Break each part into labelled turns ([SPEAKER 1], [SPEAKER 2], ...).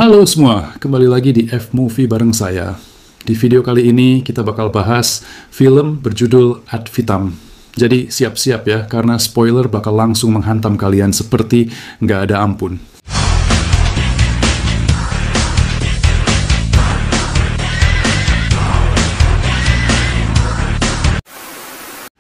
[SPEAKER 1] Halo semua, kembali lagi di F-Movie bareng saya. Di video kali ini kita bakal bahas film berjudul Ad Vitam. Jadi siap-siap ya, karena spoiler bakal langsung menghantam kalian seperti nggak ada ampun.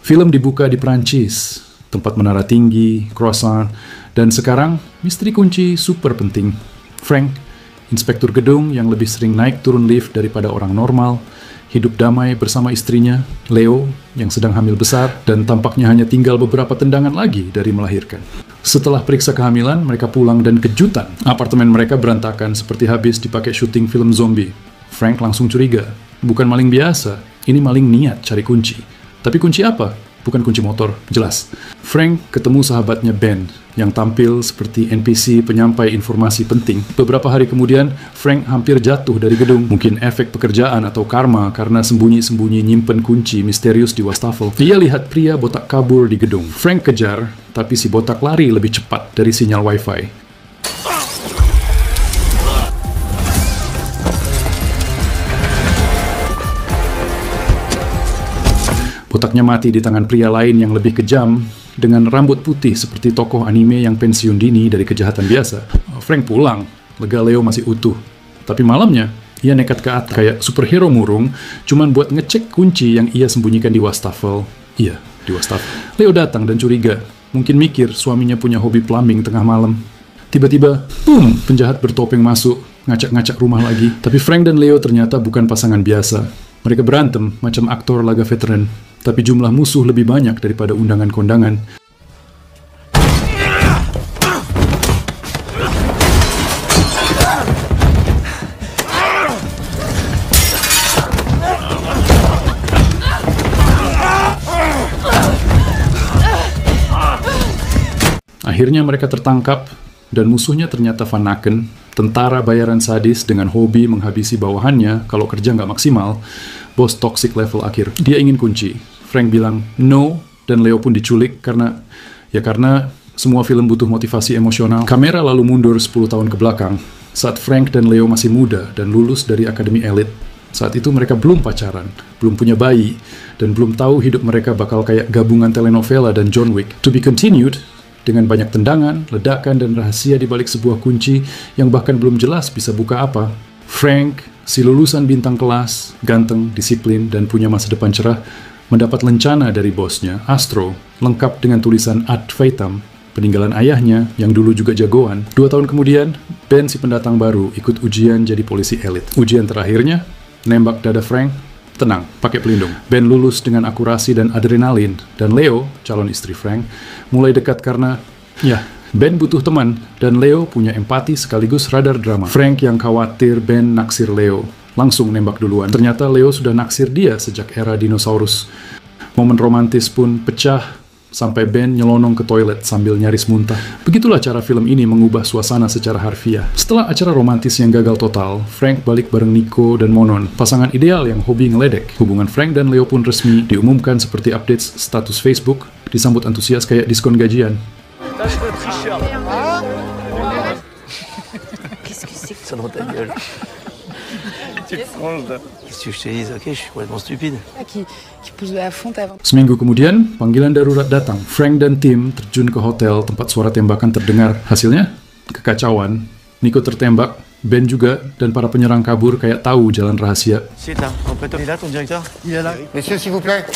[SPEAKER 1] Film dibuka di Prancis, tempat menara tinggi, croissant, dan sekarang misteri kunci super penting. Frank, inspektur gedung yang lebih sering naik turun lift daripada orang normal, hidup damai bersama istrinya, Leo, yang sedang hamil besar dan tampaknya hanya tinggal beberapa tendangan lagi dari melahirkan. Setelah periksa kehamilan, mereka pulang dan kejutan. Apartemen mereka berantakan seperti habis dipakai syuting film zombie. Frank langsung curiga. Bukan maling biasa, ini maling niat cari kunci. Tapi kunci apa? Bukan kunci motor, jelas. Frank ketemu sahabatnya Ben, yang tampil seperti NPC penyampai informasi penting. Beberapa hari kemudian, Frank hampir jatuh dari gedung. Mungkin efek pekerjaan atau karma karena sembunyi-sembunyi nyimpen kunci misterius di wastafel. Dia lihat pria botak kabur di gedung. Frank kejar, tapi si botak lari lebih cepat dari sinyal wifi. Botaknya mati di tangan pria lain yang lebih kejam, dengan rambut putih seperti tokoh anime yang pensiun dini dari kejahatan biasa. Frank pulang, lega Leo masih utuh. Tapi malamnya, ia nekat ke atas kayak superhero murung, cuman buat ngecek kunci yang ia sembunyikan di wastafel. Iya, di wastafel. Leo datang dan curiga, mungkin mikir suaminya punya hobi plumbing tengah malam. Tiba-tiba, boom, penjahat bertopeng masuk, ngacak-ngacak rumah lagi. Tapi Frank dan Leo ternyata bukan pasangan biasa. Mereka berantem macam aktor laga veteran, tapi jumlah musuh lebih banyak daripada undangan kondangan. Akhirnya mereka tertangkap, dan musuhnya ternyata Van Aken, tentara bayaran sadis dengan hobi menghabisi bawahannya kalau kerja nggak maksimal, bos toxic level akhir. Dia ingin kunci. Frank bilang no, dan Leo pun diculik karena semua film butuh motivasi emosional. Kamera lalu mundur 10 tahun ke belakang, saat Frank dan Leo masih muda dan lulus dari akademi elit. Saat itu mereka belum pacaran, belum punya bayi, dan belum tahu hidup mereka bakal kayak gabungan telenovela dan John Wick. To be continued, dengan banyak tendangan, ledakan, dan rahasia di balik sebuah kunci yang bahkan belum jelas bisa buka apa. Frank, si lulusan bintang kelas, ganteng, disiplin, dan punya masa depan cerah, mendapat lencana dari bosnya, Astro, lengkap dengan tulisan Ad Vitam, peninggalan ayahnya yang dulu juga jagoan. 2 tahun kemudian, Ben si pendatang baru ikut ujian jadi polisi elit. Ujian terakhirnya, nembak dada Frank, tenang, pakai pelindung. Ben lulus dengan akurasi dan adrenalin, dan Leo, calon istri Frank, mulai dekat karena, Ben butuh teman, dan Leo punya empati sekaligus radar drama. Frank yang khawatir Ben naksir Leo, langsung nembak duluan. Ternyata Leo sudah naksir dia sejak era dinosaurus. Momen romantis pun pecah, sampai Ben nyelonong ke toilet sambil nyaris muntah. Begitulah cara film ini mengubah suasana secara harfiah. Setelah acara romantis yang gagal total, Frank balik bareng Nico dan Monon, pasangan ideal yang hobi ngeledek. Hubungan Frank dan Leo pun resmi diumumkan seperti update status Facebook, disambut antusias kayak diskon gajian.
[SPEAKER 2] Qu'est-ce que c'est que ça dans ta gueule? Qu'est-ce que je te dis? Ok, je suis complètement stupide.
[SPEAKER 3] Qui pousse à fond avant.
[SPEAKER 1] Seminggu kemudian, panggilan darurat datang. Frank dan tim terjun ke hotel tempat suara tembakan terdengar. Hasilnya, kekacauan. Nico tertembak, Ben juga, dan para penyerang kabur kayak tahu jalan rahasia.
[SPEAKER 2] C'est là, il est là ton directeur?
[SPEAKER 4] Il est là. Messieurs, s'il vous plaît.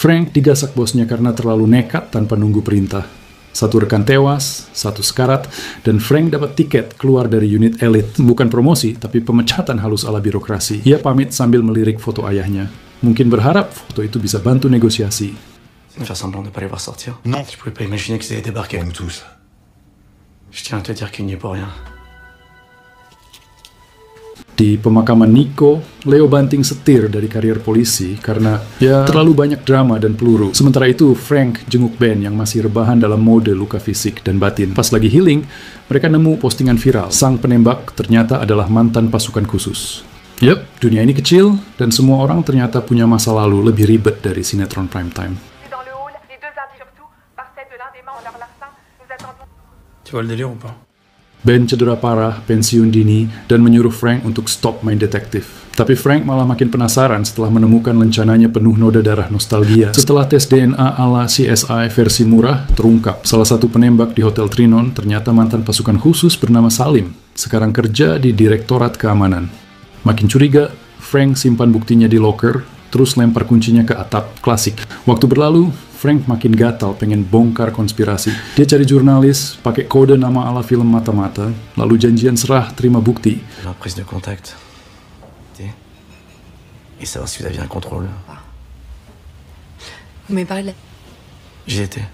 [SPEAKER 1] Frank digasak bosnya karena terlalu nekat tanpa nunggu perintah. Satu rekan tewas, satu sekarat, dan Frank dapat tiket keluar dari unit elit. Bukan promosi, tapi pemecatan halus ala birokrasi. Ia pamit sambil melirik foto ayahnya. Mungkin berharap foto itu bisa bantu negosiasi.
[SPEAKER 2] Faire semblant de pas les voir sortir?
[SPEAKER 4] Non.
[SPEAKER 2] Je pouvais pas imaginer qu'ils allaient débarquer.
[SPEAKER 4] Nous tous.
[SPEAKER 2] Je tiens à te dire qu'il n'y est pour rien.
[SPEAKER 1] Di pemakaman Nico, Leo banting setir dari karier polisi karena terlalu banyak drama dan peluru. Sementara itu, Frank jenguk Ben yang masih rebahan dalam mode luka fisik dan batin. Pas lagi healing, mereka nemu postingan viral. Sang penembak ternyata adalah mantan pasukan khusus. Yep, dunia ini kecil, dan semua orang ternyata punya masa lalu lebih ribet dari sinetron primetime.
[SPEAKER 4] Dans le hall, les deux indices surtout, par celle de l'un des mains en leur larcin, nous attendons.
[SPEAKER 2] Tu vois le délire ou pas?
[SPEAKER 1] Ben cedera parah, pensiun dini, dan menyuruh Frank untuk stop main detektif. Tapi Frank malah makin penasaran setelah menemukan lencananya penuh noda darah nostalgia. Setelah tes DNA ala CSI versi murah, terungkap salah satu penembak di Hotel Trinon ternyata mantan pasukan khusus bernama Salim, sekarang kerja di Direktorat Keamanan. Makin curiga, Frank simpan buktinya di locker, terus lempar kuncinya ke atap. Klasik. Waktu berlalu, Frank makin gatal pengen bongkar konspirasi. Dia cari jurnalis, pakai kode nama ala film mata-mata, lalu janjian serah terima bukti.
[SPEAKER 2] La prise de contact. Et savoir si vous aviez un contrôle.
[SPEAKER 3] Vous m'avez parlé de
[SPEAKER 2] J'y étais.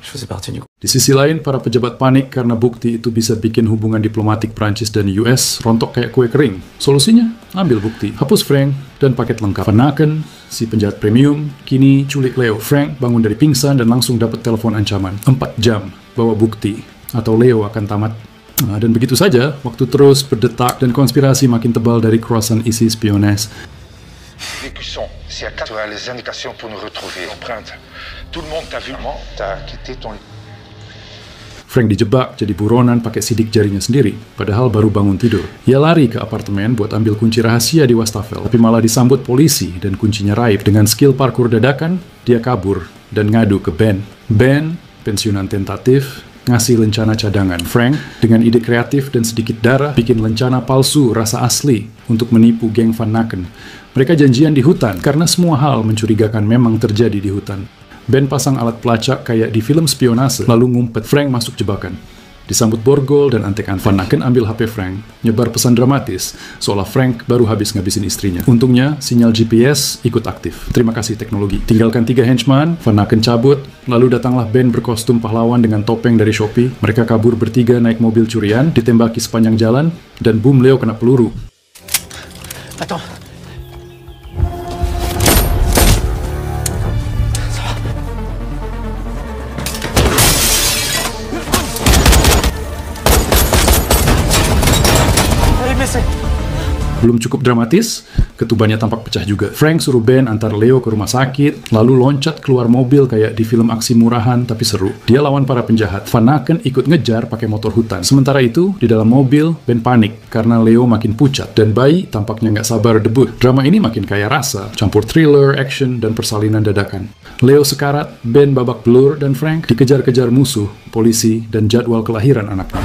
[SPEAKER 2] Je faisais partie du...
[SPEAKER 1] Di sisi lain, para pejabat panik karena bukti itu bisa bikin hubungan diplomatik Prancis dan US rontok kayak kue kering. Solusinya? Ambil bukti, hapus Frank, dan paket lengkap. Van Aken, si penjahat premium, kini culik Leo. Frank bangun dari pingsan dan langsung dapat telepon ancaman. 4 jam, bawa bukti, atau Leo akan tamat. Nah, dan begitu saja, waktu terus berdetak dan konspirasi makin tebal dari croissant isi spionage.
[SPEAKER 5] Vécusson, si à 4 tu as les indications pour nous retrouver. Empreinte. Tout le monde t'a vu. T'as quitté ton...
[SPEAKER 1] Frank dijebak jadi buronan pakai sidik jarinya sendiri, padahal baru bangun tidur. Ia lari ke apartemen buat ambil kunci rahasia di wastafel, tapi malah disambut polisi dan kuncinya raib. Dengan skill parkur dadakan, dia kabur dan ngadu ke Ben. Ben, pensiunan tentatif, ngasih lencana cadangan. Frank, dengan ide kreatif dan sedikit darah, bikin lencana palsu rasa asli untuk menipu geng Van Aken. Mereka janjian di hutan, karena semua hal mencurigakan memang terjadi di hutan. Ben pasang alat pelacak kayak di film spionase, lalu ngumpet. Frank masuk jebakan. Disambut borgol dan antek-antek. Van Aken ambil HP Frank, nyebar pesan dramatis, seolah Frank baru habis ngabisin istrinya. Untungnya, sinyal GPS ikut aktif. Terima kasih teknologi. Tinggalkan 3 henchman, Van Aken cabut, lalu datanglah Ben berkostum pahlawan dengan topeng dari Shopee. Mereka kabur bertiga naik mobil curian, ditembaki sepanjang jalan, dan boom, Leo kena peluru.
[SPEAKER 2] Attends.
[SPEAKER 1] Belum cukup dramatis, ketubannya tampak pecah juga. Frank suruh Ben antar Leo ke rumah sakit, lalu loncat keluar mobil kayak di film aksi murahan tapi seru. Dia lawan para penjahat. Van Aken ikut ngejar pakai motor hutan. Sementara itu, di dalam mobil, Ben panik karena Leo makin pucat dan bayi tampaknya nggak sabar debut. Drama ini makin kaya rasa, campur thriller, action, dan persalinan dadakan. Leo sekarat, Ben babak belur, dan Frank dikejar-kejar musuh, polisi, dan jadwal kelahiran anaknya.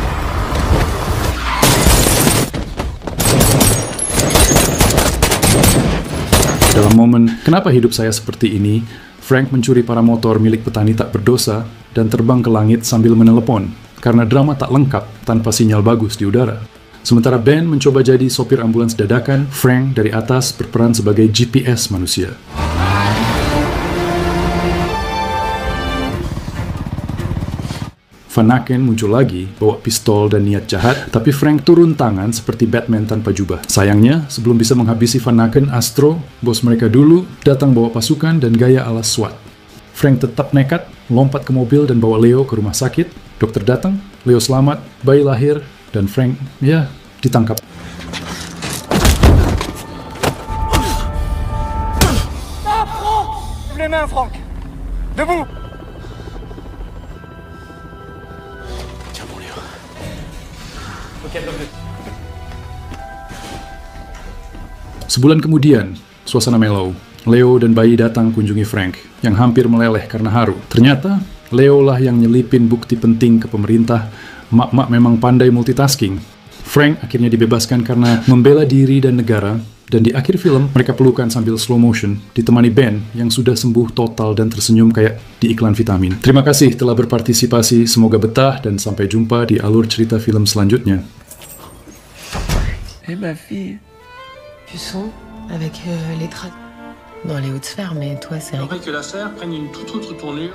[SPEAKER 1] Dalam momen, kenapa hidup saya seperti ini, Frank mencuri para motor milik petani tak berdosa dan terbang ke langit sambil menelepon, karena drama tak lengkap tanpa sinyal bagus di udara. Sementara Ben mencoba jadi sopir ambulans dadakan, Frank dari atas berperan sebagai GPS manusia. Van Aken muncul lagi, bawa pistol dan niat jahat, tapi Frank turun tangan seperti Batman tanpa jubah. Sayangnya, sebelum bisa menghabisi Van Aken, Astro, bos mereka dulu, datang bawa pasukan dan gaya ala SWAT. Frank tetap nekat, lompat ke mobil dan bawa Leo ke rumah sakit. Dokter datang, Leo selamat, bayi lahir, dan Frank, ya, ditangkap.
[SPEAKER 4] Lève les mains, Franck. Debout.
[SPEAKER 1] Sebulan kemudian, suasana mellow. Leo dan bayi datang kunjungi Frank, yang hampir meleleh karena haru. Ternyata, Leo lah yang nyelipin bukti penting ke pemerintah. Mak-mak memang pandai multitasking. Frank akhirnya dibebaskan karena membela diri dan negara, dan di akhir film, mereka pelukan sambil slow motion, ditemani Ben yang sudah sembuh total dan tersenyum kayak di iklan vitamin. Terima kasih telah berpartisipasi, semoga betah, dan sampai jumpa di alur cerita film selanjutnya.
[SPEAKER 3] Eh ma fille, tu sens avec les traces dans les hautes sphères, mais toi c'est...
[SPEAKER 6] Faudrait que la serre prenne une toute autre tournure.